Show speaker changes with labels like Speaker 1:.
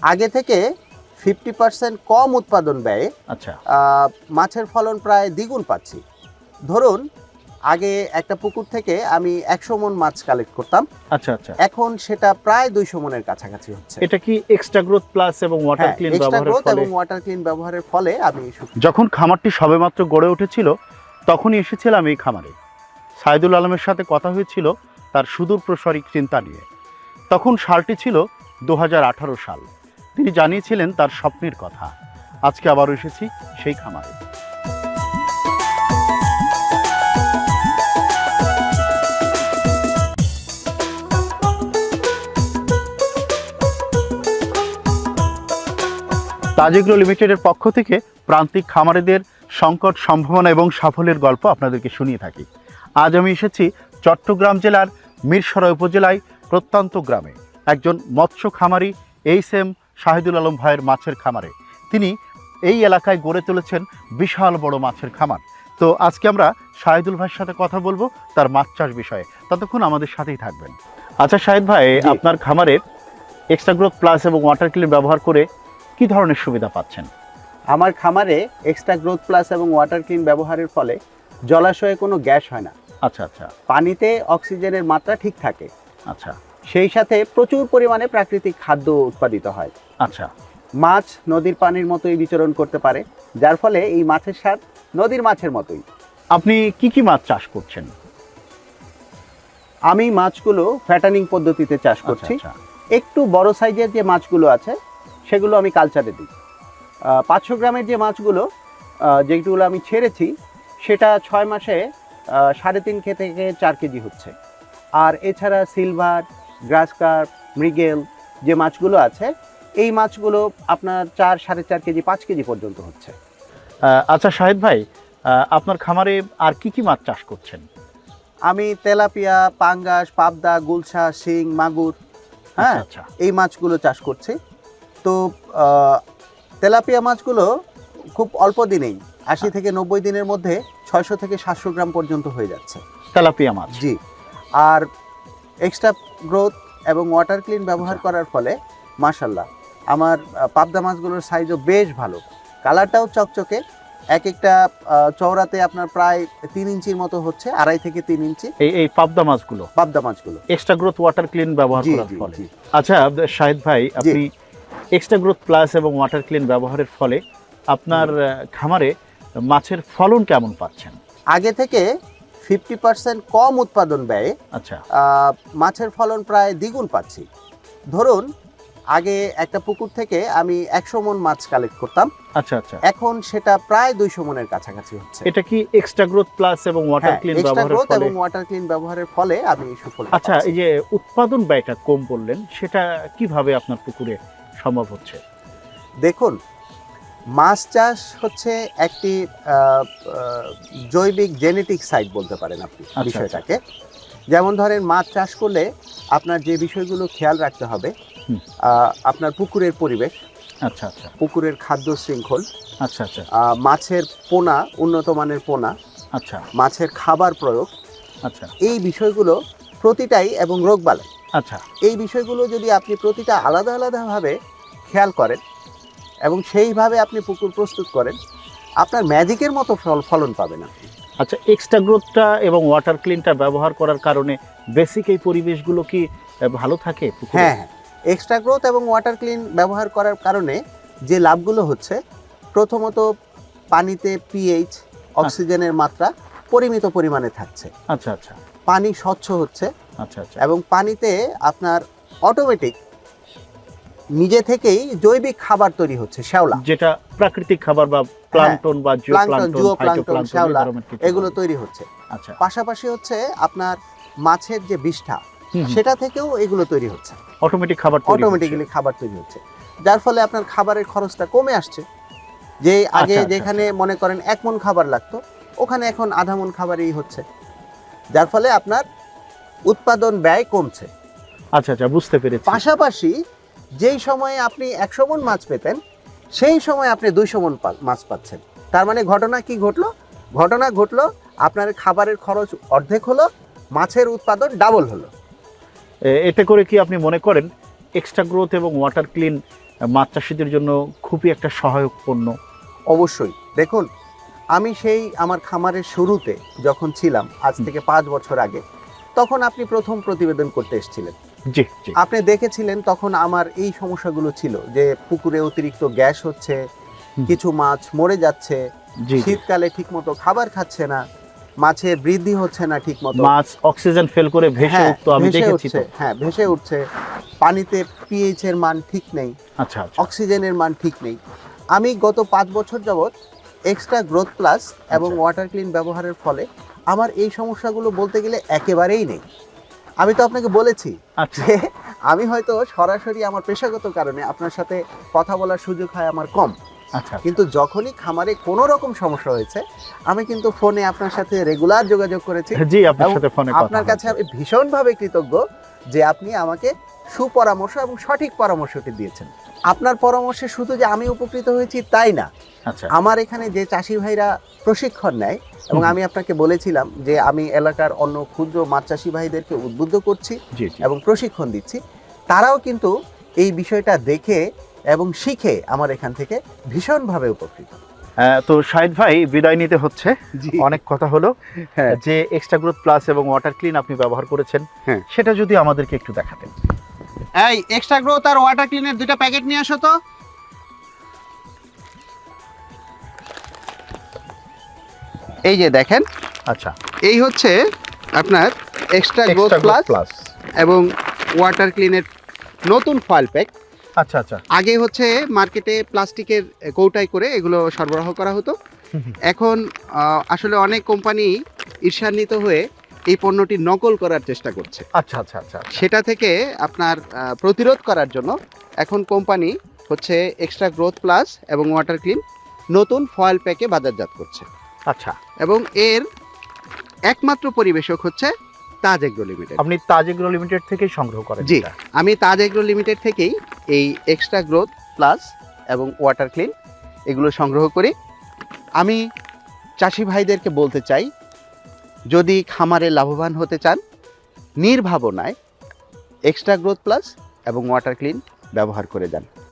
Speaker 1: আগে থেকে 50% কম উৎপাদন ব্যয়ে
Speaker 2: আচ্ছা
Speaker 1: মাছের ফলন প্রায় দ্বিগুণ পাচ্ছি। ধরুন আগে একটা পুকুর থেকে আমি 100 মণ মাছ কালেক্ট করতাম,
Speaker 2: আচ্ছা আচ্ছা।
Speaker 1: এখন সেটা প্রায় 200 মণের কাছাকাছি হচ্ছে।
Speaker 2: এটা কি এক্সট্রা গ্রোথ প্লাস এবং ওয়াটার ক্লিন
Speaker 1: এক্সট্রা
Speaker 2: ব্যবহারের
Speaker 1: গ্রোথ
Speaker 2: ফলে?
Speaker 1: এবং ওয়াটার ক্লিন ব্যবহারের ফলে আমি
Speaker 2: যখন খামারটি সবেমাত্র গড়ে উঠেছিল তখনই এসেছিলাম এই খামারে। সাইদুল আলমের সাথে কথা হয়েছিল তার সুদূর প্রসারী চিন্তা নিয়ে। তখন সালটি ছিল 2018 সাল। তিনি জানিয়েছিলেন তার স্বপ্নের কথা। আজকে আবারও এসেছি সেই খামারে। তাজ এগ্রো লিমিটেডের পক্ষ থেকে প্রান্তিক খামারিদের সংকট, সম্ভাবনা এবং সাফল্যের গল্প আপনাদেরকে শুনিয়ে থাকি। আজ আমি এসেছি চট্টগ্রাম জেলার মিরসরাই উপজেলায় প্রত্যন্ত গ্রামে একজন মৎস্য খামারি এইচ.এম. শাহিদুল আলম ভাইয়ের মাছের খামারে। তিনি এই এলাকায় গড়ে তুলেছেন বিশাল বড় মাছের খামার। তো আজকে আমরা শাহিদুল ভাইয়ের সাথে কথা বলবো তার মাছ চাষ বিষয়ে। ততক্ষণ আমাদের সাথেই থাকবেন। আচ্ছা শাহিদ ভাই, আপনার খামারের এক্সট্রা গ্রোথ প্লাস এবং ওয়াটার ক্লিন ব্যবহার করে কি ধরনের সুবিধা পাচ্ছেন?
Speaker 1: আমার খামারে এক্সট্রা গ্রোথ প্লাস এবং ওয়াটার ক্লিন ব্যবহারের ফলে জলাশয়ে কোনো গ্যাস হয় না।
Speaker 2: আচ্ছা আচ্ছা।
Speaker 1: পানিতে অক্সিজেনের মাত্রা ঠিক থাকে।
Speaker 2: আচ্ছা।
Speaker 1: সেই সাথে প্রচুর পরিমাণে প্রাকৃতিক খাদ্য উৎপাদিত হয়।
Speaker 2: আচ্ছা।
Speaker 1: মাছ নদীর পানির মতোই বিচরণ করতে পারে, যার ফলে এই মাছের স্বাদ নদীর মাছের মতোই।
Speaker 2: আপনি কি কি মাছ চাষ করছেন?
Speaker 1: আমি মাছগুলো ফ্যাটানিং পদ্ধতিতে চাষ করছি।
Speaker 2: আচ্ছা।
Speaker 1: একটু বড় সাইজের যে মাছগুলো আছে সেগুলো আমি কালচারে দিই। 500 গ্রামের যে মাছগুলো যেগুলো আমি ছেড়েছি সেটা 6 মাসে 3.5 থেকে 4 কেজি হচ্ছে। আর এছাড়া সিলভার, গ্রাস কার্প, মৃগেল যে মাছগুলো আছে এই মাছগুলো আপনার 4, 4.5 কেজি, 5 কেজি পর্যন্ত হচ্ছে।
Speaker 2: আচ্ছা শাহিদ ভাই, আপনার খামারে আর কি কি মাছ চাষ করছেন?
Speaker 1: আমি তেলাপিয়া, পাঙ্গাস, পাবদা, গুলশা, শিং, মাগুর, হ্যাঁ
Speaker 2: আচ্ছা।
Speaker 1: এই মাছগুলো চাষ করছি। তো তেলাপিয়া মাছগুলো খুব অল্প দিনেই 80 থেকে 90 দিনের মধ্যে 600 থেকে 700 গ্রাম পর্যন্ত হয়ে যাচ্ছে
Speaker 2: তেলাপিয়া মাছ?
Speaker 1: জি। আর এক্সট্রা গ্রোথ এবং ওয়াটার ক্লিন ব্যবহার করার ফলে মাশাল্লাহ আমার পাবদা মাছগুলোর সাইজও বেশ ভালো, কালারটাও চকচকে। এক একটা চওড়াতে আপনার প্রায় 3 ইঞ্চির মতো হচ্ছে, 2.5 থেকে 3 ইঞ্চি
Speaker 2: এই পাবদা মাছগুলো এক্সট্রা গ্রোথ ওয়াটার ক্লিন ব্যবহার করার ফলে? আচ্ছা শাহিদ ভাই, আপনি এক্সট্রা গ্রোথ প্লাস এবং ওয়াটার ক্লিন ব্যবহারের ফলে আপনার খামারে মাছের ফলন কেমন পাচ্ছেন?
Speaker 1: আগে থেকে 50% কম উৎপাদন ব্যয়ে
Speaker 2: আচ্ছা
Speaker 1: মাছের ফলন প্রায় দ্বিগুণ পাচ্ছি। ধরুন আগে একটা পুকুর থেকে আমি 100 মণ মাছ কালেক্ট করতাম,
Speaker 2: আচ্ছা আচ্ছা,
Speaker 1: এখন সেটা প্রায় 200 মণের কাছাকাছি হচ্ছে।
Speaker 2: এটা কি এক্সট্রা গ্রোথ প্লাস এবং ওয়াটার ক্লিন ব্যবহারের ফলে?
Speaker 1: এবং ওয়াটার ক্লিন ব্যবহারের ফলে আমি সফল।
Speaker 2: আচ্ছা, এই যে উৎপাদন ব্যয়টা কম বললেন, সেটা কিভাবে আপনার পুকুরে সম্ভব হচ্ছে?
Speaker 1: দেখুন, মাছ চাষ হচ্ছে একটি জৈবিক জেনেটিক সাইট বলতে পারেন আপনি বিষয়টাকে। যেমন ধরেন মাছ চাষ করলে আপনার যে বিষয়গুলো খেয়াল রাখতে হবে, আপনার পুকুরের পরিবেশ,
Speaker 2: আচ্ছা আচ্ছা,
Speaker 1: পুকুরের খাদ্য শৃঙ্খল,
Speaker 2: আচ্ছা আচ্ছা,
Speaker 1: মাছের পোনা, উন্নত মানের পোনা,
Speaker 2: আচ্ছা,
Speaker 1: মাছের খাবার প্রয়োগ,
Speaker 2: আচ্ছা,
Speaker 1: এই বিষয়গুলো প্রতিটাই, এবং রোগবালাই,
Speaker 2: আচ্ছা,
Speaker 1: এই বিষয়গুলো যদি আপনি প্রতিটা আলাদা আলাদাভাবে খেয়াল করেন এবং সেইভাবে আপনি পুকুর প্রস্তুত করেন, আপনার ম্যাজিকের মতো ফলন পাবেন আপনি।
Speaker 2: আচ্ছা, এক্সট্রা গ্রোথটা এবং ওয়াটার ক্লিনটা ব্যবহার করার কারণে বেসিক এই পরিবেশগুলো কি ভালো থাকে?
Speaker 1: হ্যাঁ, এক্সট্রা গ্রোথ এবং ওয়াটার ক্লিন ব্যবহার করার কারণে যে লাভগুলো হচ্ছে, প্রথমত পানিতে পিএইচ, অক্সিজেনের মাত্রা পরিমিত পরিমাণে থাকছে।
Speaker 2: আচ্ছা আচ্ছা,
Speaker 1: পানি স্বচ্ছ হচ্ছে।
Speaker 2: আচ্ছা আচ্ছা,
Speaker 1: এবং পানিতে আপনার অটোমেটিক নিজে থেকেই জৈবিক খাবার তৈরি হচ্ছে, শ্যাওলা,
Speaker 2: যেটা প্রাকৃতিক খাবার বা প্লাঙ্কটন বা জিওপ্লাঙ্কটন,
Speaker 1: শ্যাওলা, এগুলো তৈরি হচ্ছে।
Speaker 2: আচ্ছা,
Speaker 1: পাশাপাশি হচ্ছে আপনার মাছের যে বিষ্ঠা, সেটা থেকেও এগুলো তৈরি হচ্ছে,
Speaker 2: অটোমেটিক খাবার
Speaker 1: অটোমেটিক্যালি খাবার তৈরি হচ্ছে, যার ফলে আপনার খাবারের খরচটা কমে আসছে। যে আগে যেখানে মনে করেন 1 মণ খাবার লাগতো, ওখানে এখন আধা মণ খাবারই হচ্ছে, যার ফলে আপনার উৎপাদন ব্যয় কমছে।
Speaker 2: আচ্ছা আচ্ছা, বুঝতে পেরেছি।
Speaker 1: পাশাপাশি যেই সময়ে আপনি 100 মণ মাছ পেতেন, সেই সময় আপনি 200 মণ মাছ পাচ্ছেন। তার মানে ঘটনা কি ঘটলো? ঘটনা ঘটলো আপনার খাবারের খরচ অর্ধেক হলো, মাছের উৎপাদন ডাবল হলো।
Speaker 2: এতে করে কি আপনি মনে করেন এক্সট্রা গ্রোথ এবং ওয়াটার ক্লিন মাছ চাষিদের জন্য খুবই একটা সহায়ক পণ্য।
Speaker 1: অবশ্যই দেখুন, আমি সেই আমার খামারের শুরুতে যখন ছিলাম আজ থেকে 5 বছর আগে, তখন আপনি প্রথম প্রতিবেদন করতে এসেছিলেন।
Speaker 2: জি জি।
Speaker 1: আপনি দেখেছিলেন তখন আমার এই সমস্যাগুলো ছিল যে পুকুরে অতিরিক্ত গ্যাস হচ্ছে, কিছু মাছ মরে যাচ্ছে,
Speaker 2: জি জি।
Speaker 1: শীতকালে ঠিকমতো খাবার খাচ্ছে না, মাছের বৃদ্ধি হচ্ছে না ঠিকমতো,
Speaker 2: মাছ অক্সিজেন ফেল করে ভেসে উঠতো, আমি
Speaker 1: ভেসে
Speaker 2: দেখেছি
Speaker 1: উঠছে,
Speaker 2: তো।
Speaker 1: হ্যাঁ ভেসে উঠছে, পানিতে পিএইচ এর মান ঠিক নেই,
Speaker 2: আচ্ছা আচ্ছা।
Speaker 1: অক্সিজেনের মান ঠিক নেই। আমি গত 5 বছর যাবৎ এক্সট্রা গ্রোথ প্লাস এবং
Speaker 2: আচ্ছা।
Speaker 1: ওয়াটার ক্লিন ব্যবহারের ফলে আমার এই সমস্যাগুলো বলতে গেলে একেবারেই নেই। আমি তো আপনাকে বলেছি
Speaker 2: আচ্ছা
Speaker 1: যে আমি হয়তো সরাসরি আমার পেশাগত কারণে আপনার সাথে কথা বলার সুযোগ হয় আমার কম,
Speaker 2: আচ্ছা।
Speaker 1: কিন্তু যখনই খামারে কোনো রকম সমস্যা হয়েছে আমি কিন্তু ফোনে আপনার সাথে রেগুলার যোগাযোগ করেছি।
Speaker 2: জি, আপনার
Speaker 1: এবং
Speaker 2: সাথে ফোনে কথা
Speaker 1: আপনার কাছে আমি ভীষণভাবে কৃতজ্ঞ যে আপনি আমাকে সুপরামর্শ এবং সঠিক পরামর্শটি দিয়েছেন। আপনার পরামর্শে শুধু যে আমি উপকৃত হয়েছি তাই না,
Speaker 2: আচ্ছা
Speaker 1: আমার এখানে যে চাষি ভাইরা প্রশিক্ষণ নেয়, এবং আমি আপনাকে বলেছিলাম যে আমি এলাকার অন্য ক্ষুদ্র মাছ চাষি ভাইদেরকে উদ্বুদ্ধ করছি
Speaker 2: জি জি।
Speaker 1: এবং প্রশিক্ষণ দিচ্ছি, তারাও কিন্তু এই বিষয়টা দেখে এবং শিখে আমার এখান থেকে ভীষণভাবে উপকৃত।
Speaker 2: তো শাহিদ ভাই, বিদায় নিতে হচ্ছে।
Speaker 1: জি।
Speaker 2: অনেক কথা হলো।
Speaker 1: হ্যাঁ।
Speaker 2: যে এক্সট্রা গ্রোথ প্লাস এবং ওয়াটার ক্লিন আপনি ব্যবহার করেছেন,
Speaker 1: হ্যাঁ।
Speaker 2: সেটা যদি আমাদেরকে একটু দেখাতেন।
Speaker 1: এই এক্সট্রা গ্রোথ আর ওয়াটার ক্লিনের 2টা প্যাকেট নিয়ে আসো তো। এই যে দেখেন,
Speaker 2: আচ্ছা।
Speaker 1: এই হচ্ছে আপনার extra growth
Speaker 2: extra growth
Speaker 1: plus
Speaker 2: plus.
Speaker 1: এবং ওয়াটার ক্লিনের নতুন ফয়েল প্যাক।
Speaker 2: আচ্ছা আচ্ছা।
Speaker 1: আগে হচ্ছে মার্কেটে প্লাস্টিকের কৌটায় করে এগুলো সরবরাহ করা হতো। এখন আসলে অনেক কোম্পানি ঈর্ষান্বিত হয়ে এই পণ্যটি নকল করার চেষ্টা করছে।
Speaker 2: আচ্ছা আচ্ছা আচ্ছা।
Speaker 1: সেটা থেকে আপনার প্রতিরোধ করার জন্য এখন কোম্পানি হচ্ছে এক্সট্রা গ্রোথ প্লাস এবং ওয়াটার ক্লিন নতুন ফয়েল প্যাকে বাজারজাত করছে।
Speaker 2: আচ্ছা,
Speaker 1: এবং এর একমাত্র পরিবেশক হচ্ছে তাজ এগ্রো লিমিটেড।
Speaker 2: আপনি তাজ এগ্রো লিমিটেড থেকেই সংগ্রহ করেন?
Speaker 1: জি,
Speaker 2: এটা?
Speaker 1: আমি তাজ এগ্রো লিমিটেড থেকেই এই এক্সট্রা গ্রোথ প্লাস এবং ওয়াটার ক্লিন এগুলো সংগ্রহ করি। আমি চাষি ভাইদেরকে বলতে চাই, যদি খামারে লাভবান হতে চান, নির্ভাবনায় এক্সট্রা গ্রোথ প্লাস এবং ওয়াটার ক্লিন ব্যবহার করে যান।